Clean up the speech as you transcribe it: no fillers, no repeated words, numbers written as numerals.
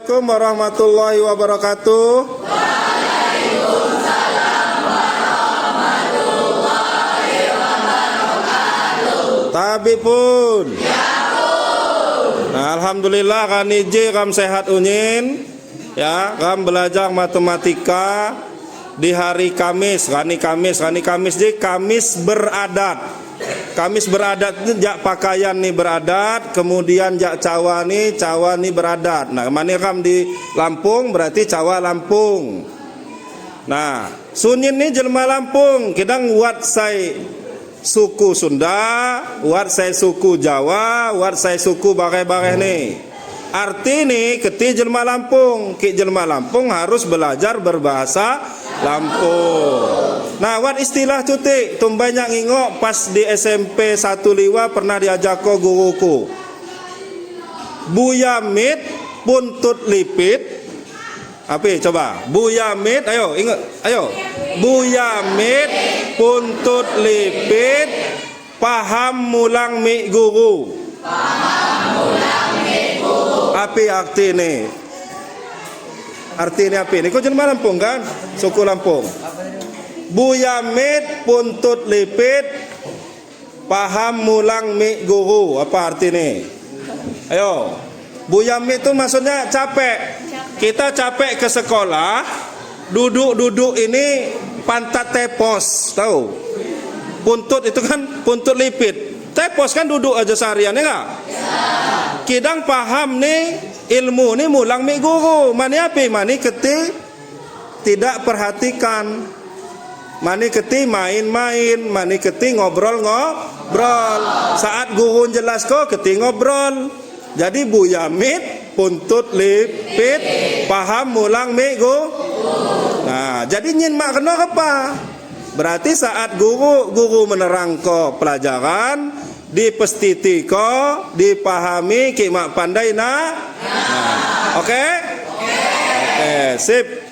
Assalamualaikum warahmatullahi wabarakatuh. Waalaikumsalam warahmatullahi wabarakatuh. Tapi pun. Ya pun. Nah, alhamdulillah kan ije kam sehat unyin. Ya, kam belajar matematika di hari Kamis, Kamis di Kamis beradat. Kamis beradat itu jak pakaian nih beradat, kemudian jak cawa nih beradat. Nah, mana kam di Lampung berarti cawa Lampung. Nah, sunyin nih jelma Lampung, kidang wat sai suku Sunda, wat sai suku Jawa, wat sai suku bareh-bareh nih. Arti nih keti jelma Lampung, ki jelma Lampung harus belajar berbahasa Lampung. Nah, wat istilah cuti tumbanyak ngingok pas di SMP 1 Liwa pernah diajak ko guruku. Buyamit puntut lipit. Apa coba? Buyamit, ayo ingat, ayo. Buyamit puntut lipit paham mulang mi guru. Paham mulang mi guru. Apa arti nih? Artinya apa ini? Kau jelma Lampung kan? Suku Lampung. Buyamit puntut lipit paham mulang mi guru. Apa artinya? Ayo. Buyamit itu maksudnya capek. Kita capek ke sekolah, duduk-duduk ini pantat tepos, tahu? Puntut itu kan puntut lipit. Tepos kan duduk aja seharian ya enggak? Kidang paham nih ilmu nih mulang mi guru. Mani apa? Mani keti tidak perhatikan. Mani keti main-main, mani keti ngobrol. Saat guru jelas kok keti ngobrol. Jadi buyamit puntut lipit paham mulang mi guru. Nah, jadi nyin mak kena apa? Berarti saat guru menerangkan pelajaran, dipestiti ko, dipahami ki mak pandai nah. Oke? Oke, sip.